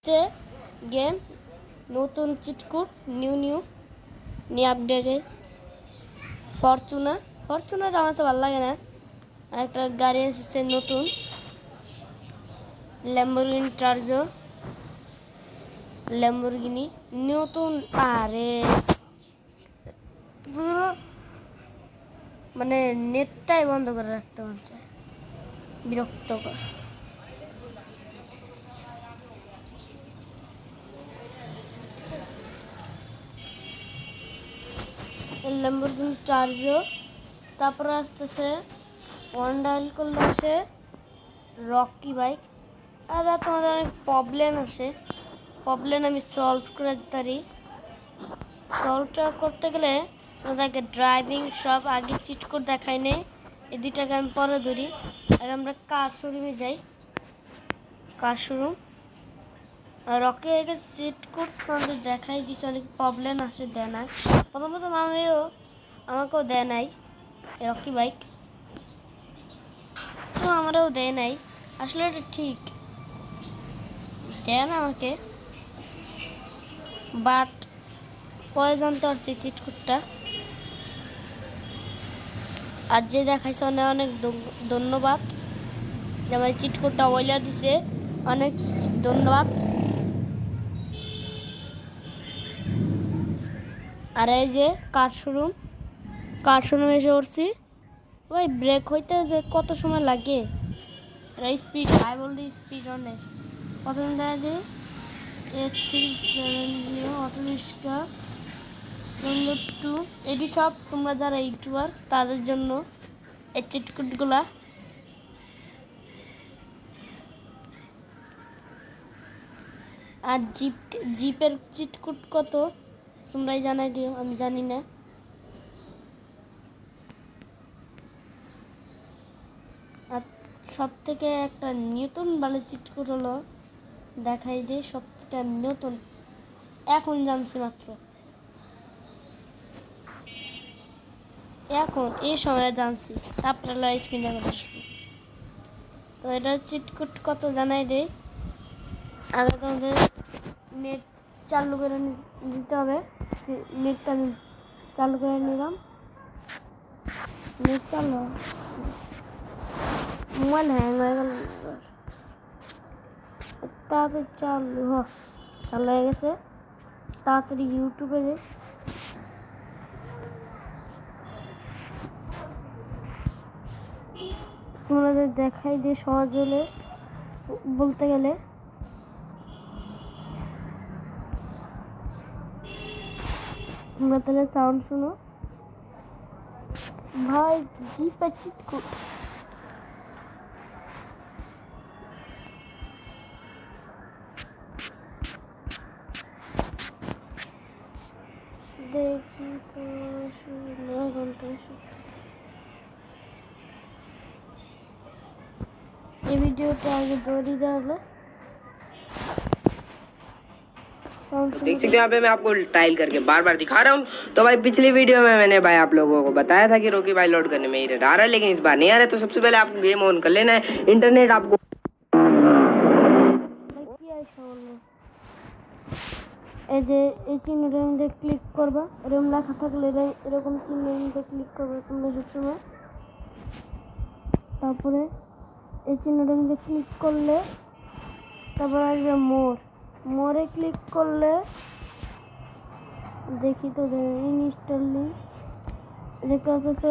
হচ্ছে গেম নতুন চিটকুট নিউ আপডেটে ফরচুনার আমার কাছে ভালো লাগে না। একটা গাড়ি এসেছে নতুন ল্যাম্বরগিনি নতুন। আরে পুরো মানে নেটটাই বন্ধ করে রাখতে হচ্ছে, বিরক্তকর। ল্যাম্বরগিনি চার্জো, তারপরে আসতেছে ওয়ান্ডাইল করলে আসে রকি বাইক। আর তোমাদের অনেক প্রবলেম আসে, প্রবলেম আমি সলভ করে দিতে পারি। সলভটা করতে গেলে তোমাদেরকে ড্রাইভিং সব আগে চিট কোড দেখাই নেই, এই দুইটাকে আমি পরে ধরি। আর আমরা কার শোরুমে যাই, কার শোরুম রকি আগে চিট কোড তোমাদের দেখাই দিচ্ছে। অনেক প্রবলেম আসে, দেয় না প্রথম আমাকেও দেয় নাই রকি বাইক, তো আমারও দেয় নাই। আসলে এটা ঠিক দেয় না আমাকে, বাট পরে জানতে পারছি চিটকুটটা। আর যে দেখাইছে অনেক অনেক ধন্যবাদ, যে আমার চিটকুটটা ওইলা দিছে, অনেক ধন্যবাদ। আর এই যে কার শোরুম এসে পড়ছি। ওই ব্রেক হইতে যে কত সময় লাগে, স্পিড হাই বলতে স্পিড অনেক। প্রথমে দেখা দিই 8370 অটো রিক্সা 2। এটি সব তোমরা যারা ইউটিউবার তাদের জন্য এই চিটকুটগুলা। আর জিপের চিটকুট কত তোমরাই জানাই দিও, আমি জানি না। আর সব থেকে একটা নতুন ভালো চিটকুট হলো, দেখাই দিই সব থেকে নতুন, এখন জানছি মাত্র, এখন এই সময় জানছি। তারপরে স্ক্রিনে আসবে। তো এটা চিটকুট কত জানাই দেই। আগে তোমাদের নেট চালু করে দিতে হবে। নেটটা আমি চালু করে নিলাম, নেট চালু, মোবাইল হ্যাং হয়ে গেল। তাড়াতাড়ি চালু হয়ে গেছে। তাড়াতাড়ি ইউটিউবে যাই। তোমাদের দেখাই দিয়ে সহজ হলে বলতে গেলে, তোমরা তাহলে সাউন্ড শুনো ভাই। জিপের চিটকুট দেখি তো, এই ভিডিওটা আগে দৌড়ি দেওয়া। देख सकते हैं यहाँ पे मैं आपको टाइल करके बार बार दिखा रहा हूँ। तो भाई पिछली वीडियो में मैंने भाई आप लोगों को बताया था कि रॉकी भाई लोड करने में एरर आ रहा है, लेकिन इस बार नहीं आ रहा है। तो सबसे पहले आपको गेम ऑन कर लेना है, इंटरनेट आपको এই যে এই চিহ্নটার মধ্যে ক্লিক করবা, এরকম লেখা থাকলে এরকম চিহ্নের মধ্যে ক্লিক করবে তোমরা সবসময়। তারপরে এই চিহ্নটার মধ্যে ক্লিক করলে তারপর আসবে মোরে ক্লিক করলে দেখি তো ইনস্টলিং লেখা আছে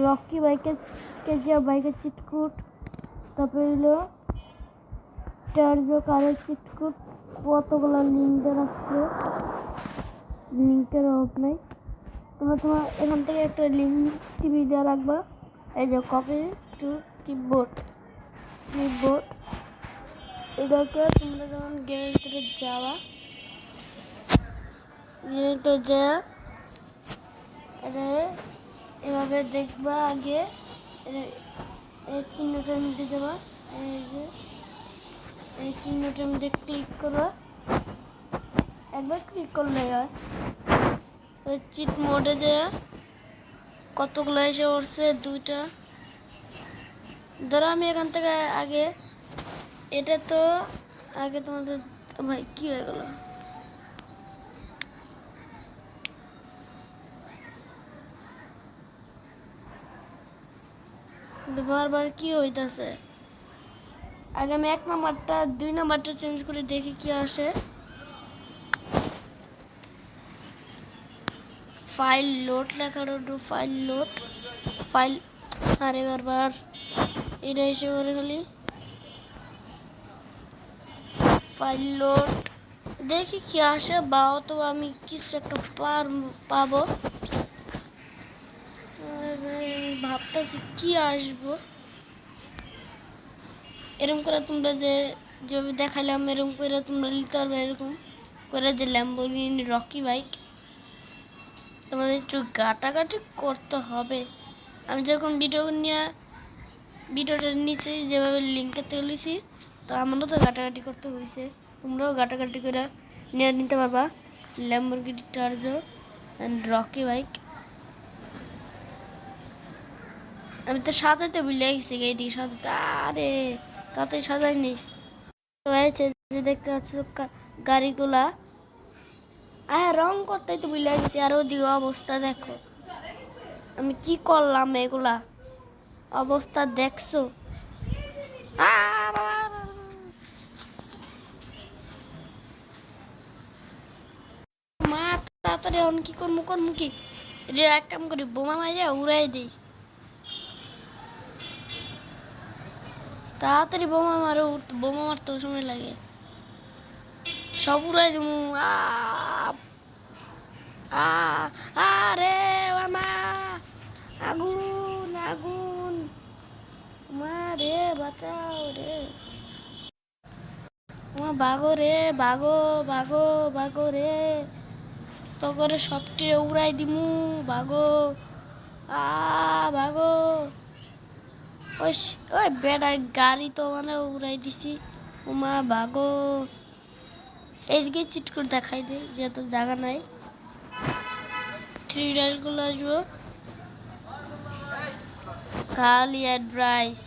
রকি বাইকের কেজিএফ বাইকের চিটকুট। তারপরে হলো চার্জো কারের চিটকুট, কতগুলো লিঙ্ক দেওয়া রাখছে, লিঙ্কের অভাব নাই। তোমার এখান থেকে একটা লিঙ্ক টিভি দেওয়া রাখবা। এই যে কপি টু কিবোর্ড, এটাকে তোমরা যখন গেমের ভিতরে যাওয়া, যেটা যা এটা এভাবে দেখবা। আগে এই চিহ্নটার মধ্যে যাবা, এই যে এই চিহ্নটার মধ্যে ক্লিক করবা। একবার ক্লিক করলে হয় চিট মোডে যে কতগুলো এসে উঠছে, 2টা। ধরো আমি এখান থেকে আগে এটা তো আগে তোমাদের ভাই কি হয়ে গেল? বারবার কি হইতাছে? আগে আমি 1 নাম্বারটা 2 নাম্বারটা চেঞ্জ করে দেখি কি আসে। ফাইল লোড লেখার ফাইল লোড ফাইল। আরে বারবার এটা এসে পড়ে খালি ফাইল লোড। দেখি কি আসে, বা অথবা আমি কিছু একটা পাবো। ভাবতেছি কি আসবো। এরকম করে তোমরা যেভাবে দেখাইলাম এরকম করে তোমরা নিতে পারবে। এরকম করে যে ল্যাম্বরগিনি রকি বাইক তোমাদের একটু ঘাটাঘাটি করতে হবে। আমি যখন ভিডিওটা নিচে যেভাবে লিঙ্কে তুলেছি, তো আমারও তো ঘাটাঘাটি করতে হয়েছে। তোমরাও ঘাটাঘাটি করে নিয়ে নিতে পারবা ল্যাম্বরগিনি টার্জো অ্যান্ড রকি বাইক। আমি তো সাজাতে ভুলে গেছি, এইদিকে সাজাতে। আরে তাতে সাজাইনি তো হয়েছে যে দেখতে পাচ্ছ গাড়িগুলা। রং করতে তো ভুলে গেছি। আর ওদিকে অবস্থা দেখো, আমি কি করলাম এগুলা অবস্থা দেখছো? মা তাড়াতাড়ি অন কি করবো কি যে এক কাম করি, বোমা মাইরে উড়াই দিই। তাড়াতাড়ি বোমা মারো, বোমা মারতে সময় লাগে। সব উড়াই দিব। আরে মামা, আগুন আগুন, মা রে বাঁচাও রে, মা বাগো রে, বাগো বাগো বাগো রে, তো করে সবটি উড়াই দিমু। বাগো বাগো। ওই বেড়ার গাড়ি তো মানে উড়াই দিছি। মা বাগো, এইদিকে চিট করে দেখাই দে যেহেতু জায়গা নাই। 3 ডাইলগুলো আসবো, খালি অ্যাড্রাইস।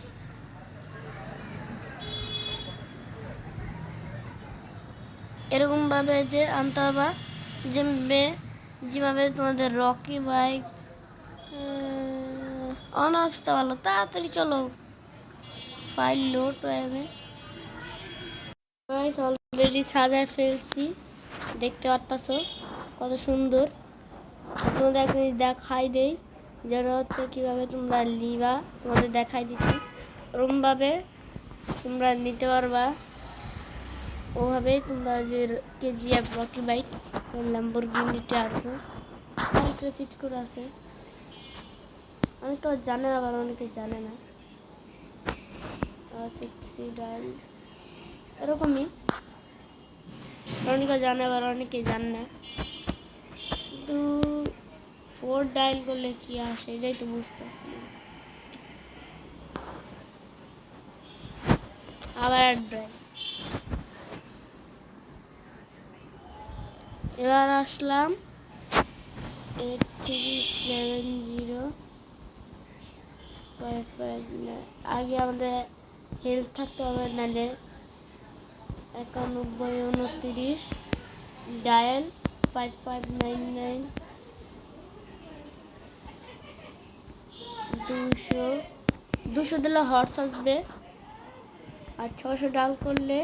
এরকম ভাবে যে আনতে পারবা যেভাবে তোমাদের রকি বাইক অনাবস্থা ভালো। তাড়াতাড়ি চলো, ফাইল লোড হয়ে অলরেডি সাজায় ফেলছি, দেখতে পারতাছ কত সুন্দর। তোমাদের একটা দেখাই দেই, যেটা হচ্ছে কিভাবে তোমরা নিবা। তোমাদের দেখাই দিচ্ছি ওরকমভাবে তোমরা নিতে পারবা। ওভাবেই তোমরা যে কেজিএফ রকি বাইক ল্যাম্বরগিনি টার্জো অনেকটা চিট করে আছে। অনেকে জানে, আবার অনেকে জানে না। হচ্ছে 3 ডায়াল এরকমই, অনেকে জানে আবার অনেকে জানে না। কিন্তু 4 ডায়াল করলে কি আসে এটাই তো বুঝতেছি না। আবার অ্যাড্রেস, এবার আসলাম 837055। আগে আমাদের হেলথ থাকতে হবে, নাহলে 9129 ডায়াল 5599 200 দিলে হর্স আসবে। আর 600 ডাল করলে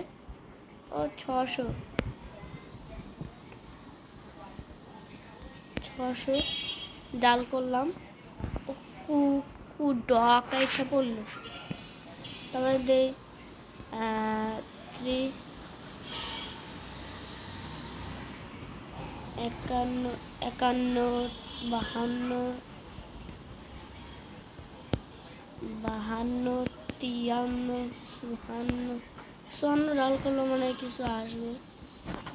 600 ডাল করলাম। ডক এসে পড়লো। তবে দেই 3 51 52 52 53 54 ডাল করলো মানে কিছু আসবে,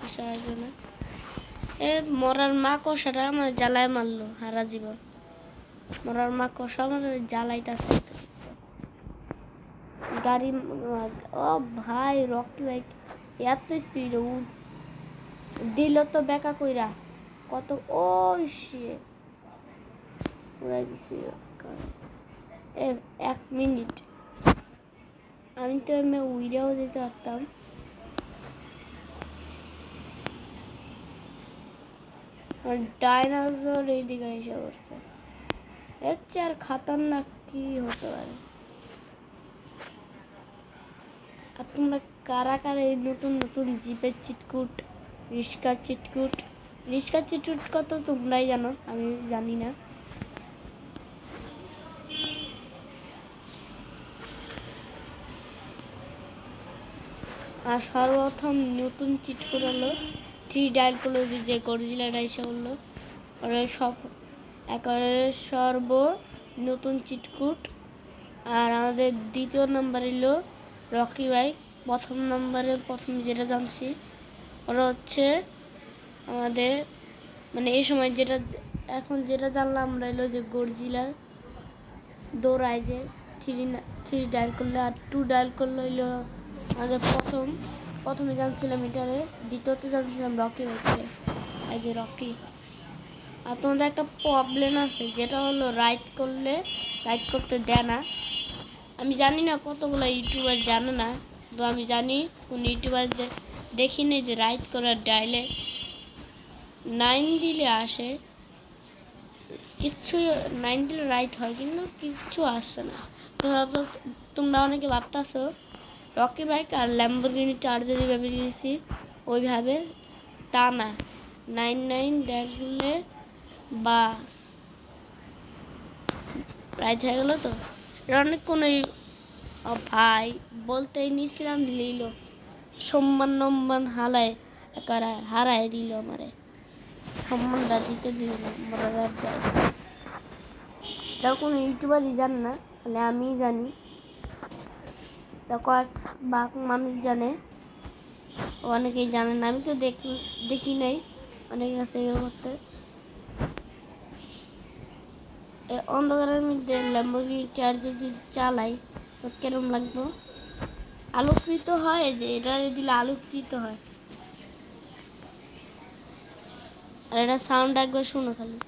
কিছু আসবে না। মরার মা কষাটা আমার জ্বালায় মারলো সারা জীবন। মরার মা কষা আমার জ্বালাইতেছে গাড়ি। ও ভাই রকি বাইক এত স্পিড দিল তো বেকা কইরা কত। ও উড়াই দিছি। 1 মিনিট আমি তো এমনি উইরেও যেতে পারতাম। আর ডাইনোসর এইদিকে এসে পড়ছে। এর চেয়ে আর খাতারনাক কি হতে পারে? আর তোমরা কারা কারা এই নতুন নতুন জিপের চিটকুট, রিস্কার চিটকুট কত তোমরাই জানো, আমি জানি না। আর সর্বপ্রথম নতুন চিটকুট হলো 3 ডায়াল করলো যে গডজিলাটা এসে বললো, ওরা সব একেবারে সর্ব নতুন চিটকুট। আর আমাদের দ্বিতীয় নাম্বার এলো রকি বাইক। প্রথম নাম্বারে প্রথম যেটা জানছি ওরা হচ্ছে আমাদের মানে এই সময় যেটা এখন যেটা জানলাম আমরা এলো যে গডজিলা দৌড়ায় যে 3 ডায়াল করলে, আর 2 ডায়াল করলে হইলো আমাদের প্রথমে জানছিলাম এটারে, দ্বিতীয়তে জানছিলাম রকি বাইকের, এই যে রকি। আর তোমাদের একটা প্রবলেম আছে যেটা হলো রাইড করতে দেয় না। আমি জানি না কতগুলো ইউটিউবার জানে না, তো আমি জানি কোন ইউটিউবার দেখিনি যে রাইড করার ডাইলে 9 দিলে আসে, কিচ্ছু 9 দিলে রাইড হয় কিন্তু কিচ্ছু আসছে না। তোমরা অনেকে ভাবতেছো রকি বাইক আর ল্যাম্বরগিনি চার্জার যেভাবে দিয়েছি ওইভাবে, তা না। 9 দেখলে বাস রাইড হয়ে গেল। তো এটা অনেক কোনো ভাই বলতেই নিছিলাম লিল সম্মান হারায় দিল আমারে, সম্মানটা দিতে দিল না। এটা কোনো ইউটিউবারই জানে না, মানে আমি জানি, কয়েক ভাগ মানুষ জানে, অনেকেই জানে না। আমি তো দেখি নাই অনেকের কাছে করতে। অন্ধকারের মধ্যে ল্যাম্বরগিনি চার্জার যদি চালাই তো কেরম লাগবে? আলোকৃত হয়, যে এটা দিলে আলোকৃত হয়। আর এটা সাউন্ড একবার শুনো খালি।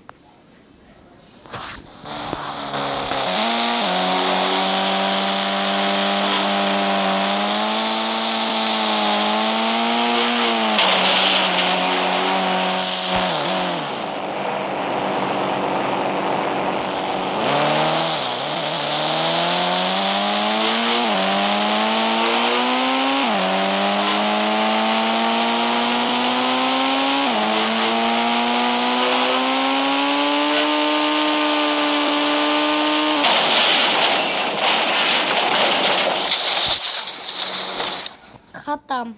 खत्म।